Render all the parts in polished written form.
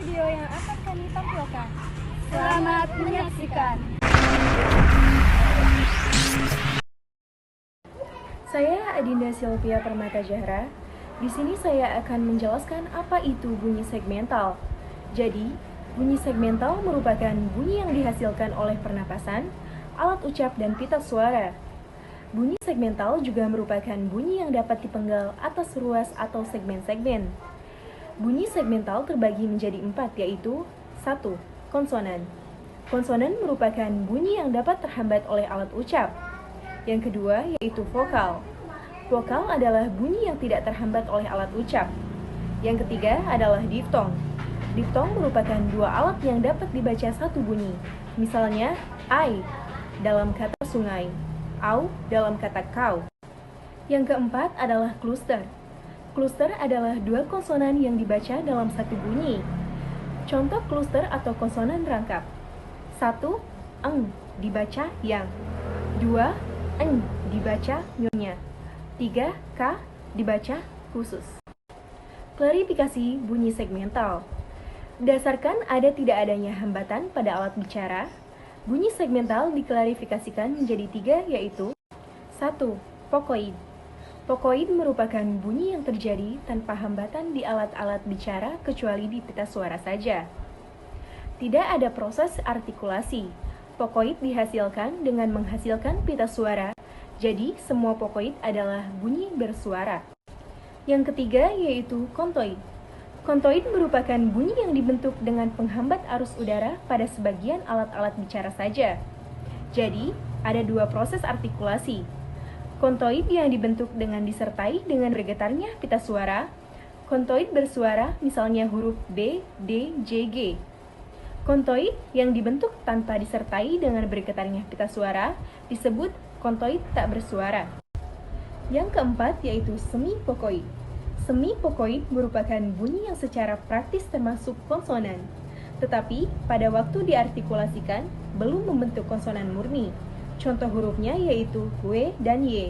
video yang akan kami tampilkan. Selamat menyaksikan. Saya Adinda Sylvia Permata Jahra. Di sini saya akan menjelaskan apa itu bunyi segmental. Jadi, bunyi segmental merupakan bunyi yang dihasilkan oleh pernapasan, alat ucap, dan pita suara. Bunyi segmental juga merupakan bunyi yang dapat dipenggal atas ruas atau segmen-segmen. Bunyi segmental terbagi menjadi 4, yaitu 1. Konsonan. Konsonan merupakan bunyi yang dapat terhambat oleh alat ucap. Yang kedua yaitu vokal. Vokal adalah bunyi yang tidak terhambat oleh alat ucap. Yang ketiga adalah diftong. Diftong merupakan dua alat yang dapat dibaca satu bunyi. Misalnya, I dalam kata sungai, au dalam kata kau. Yang keempat adalah kluster. Kluster adalah dua konsonan yang dibaca dalam satu bunyi. Contoh kluster atau konsonan rangkap. 1. Eng dibaca yang. 2. Eng dibaca nyonya. 3. K dibaca khusus. Klarifikasi bunyi segmental. Berdasarkan ada tidak adanya hambatan pada alat bicara, bunyi segmental diklarifikasikan menjadi 3, yaitu 1. Vokoid. Vokoid merupakan bunyi yang terjadi tanpa hambatan di alat-alat bicara kecuali di pita suara saja. Tidak ada proses artikulasi. Vokoid dihasilkan dengan menghasilkan pita suara, jadi semua vokoid adalah bunyi bersuara. Yang ketiga yaitu kontoid. Kontoid merupakan bunyi yang dibentuk dengan penghambat arus udara pada sebagian alat-alat bicara saja. Jadi, ada dua proses artikulasi. Kontoid yang dibentuk dengan disertai dengan bergetarnya pita suara. Kontoid bersuara misalnya huruf B, D, J, G. Kontoid yang dibentuk tanpa disertai dengan bergetarnya pita suara disebut kontoid tak bersuara. Yang keempat yaitu semi-vokoid. Semi-vokoid merupakan bunyi yang secara praktis termasuk konsonan, tetapi pada waktu diartikulasikan belum membentuk konsonan murni. Contoh hurufnya yaitu W dan Y.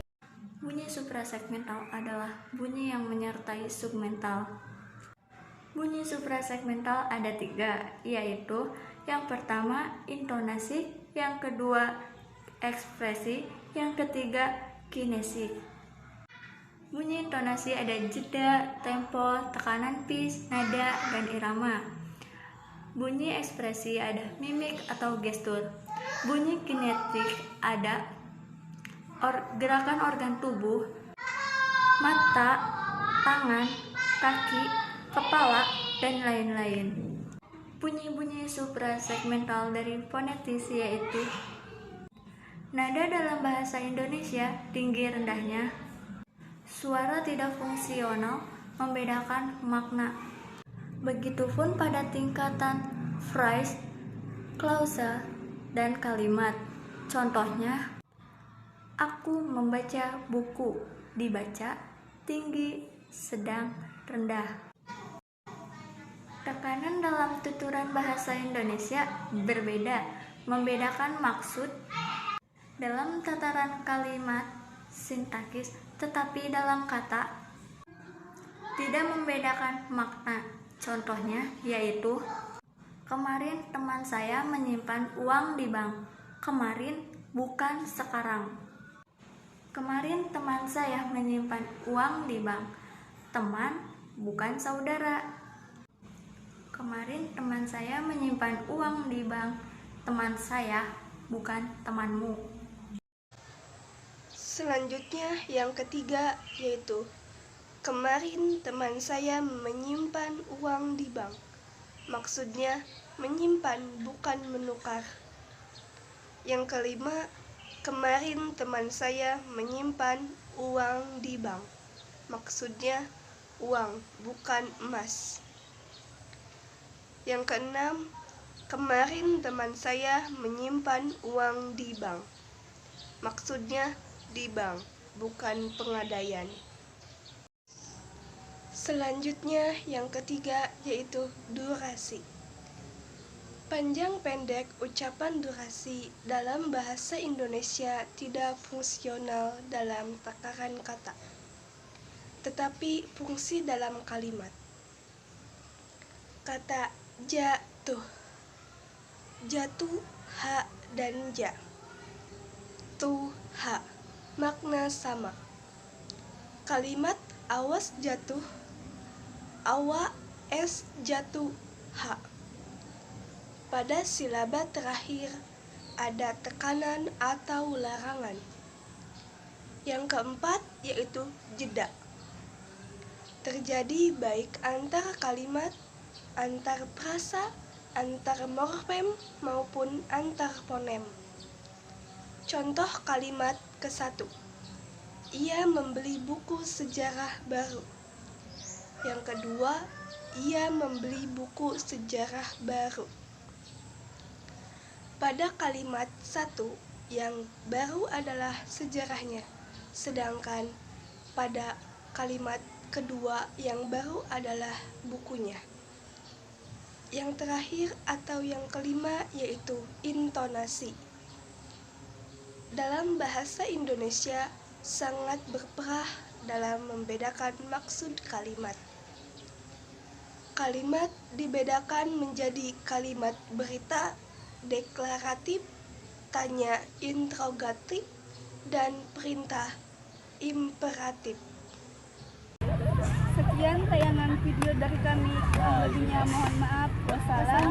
Bunyi suprasegmental adalah bunyi yang menyertai submental. Bunyi suprasegmental ada 3, yaitu yang pertama intonasi, yang kedua ekspresi, yang ketiga kinesik. Bunyi intonasi ada jeda, tempo, tekanan pitch, nada, dan irama. Bunyi ekspresi ada mimik atau gestur. Bunyi kinetik ada gerakan organ tubuh, mata, tangan, kaki, kepala, dan lain-lain. Bunyi-bunyi suprasegmental dari fonetis yaitu nada dalam bahasa Indonesia tinggi rendahnya, suara tidak fungsional membedakan makna. Begitupun pada tingkatan phrase, klausa, dan kalimat. Contohnya, aku membaca buku, dibaca tinggi, sedang, rendah. Tekanan dalam tuturan bahasa Indonesia berbeda, membedakan maksud dalam tataran kalimat sintakis, tetapi dalam kata tidak membedakan makna. Contohnya yaitu kemarin teman saya menyimpan uang di bank. Kemarin bukan sekarang. Kemarin teman saya menyimpan uang di bank. Teman bukan saudara. Kemarin teman saya menyimpan uang di bank. Teman saya bukan temanmu. Selanjutnya yang ketiga yaitu kemarin teman saya menyimpan uang di bank. Maksudnya menyimpan bukan menukar. Yang kelima, kemarin teman saya menyimpan uang di bank. Maksudnya uang bukan emas. Yang keenam, kemarin teman saya menyimpan uang di bank. Maksudnya di bank, bukan pengadaian. Selanjutnya yang ketiga yaitu durasi. Panjang pendek ucapan durasi dalam bahasa Indonesia tidak fungsional dalam takaran kata, tetapi fungsi dalam kalimat. Kata Jatuh. Jatuh, ha dan ja. Tuha, makna sama. Kalimat awas jatuh, awa es jatuh, ha. Pada silaba terakhir ada tekanan atau larangan. Yang keempat yaitu jeda. Terjadi baik antar kalimat, antar frasa, antar morfem maupun antar fonem. Contoh kalimat ke-1. Ia membeli buku sejarah baru. Yang kedua, ia membeli buku sejarah baru. Pada kalimat 1, yang baru adalah sejarahnya, sedangkan pada kalimat kedua yang baru adalah bukunya. Yang terakhir atau yang kelima yaitu intonasi. Dalam bahasa Indonesia sangat berperan dalam membedakan maksud kalimat. Kalimat dibedakan menjadi kalimat berita, deklaratif, tanya interrogatif, dan perintah imperatif. Sekian tayangan video dari kami. Kurang lebihnya mohon maaf. Wassalamualaikum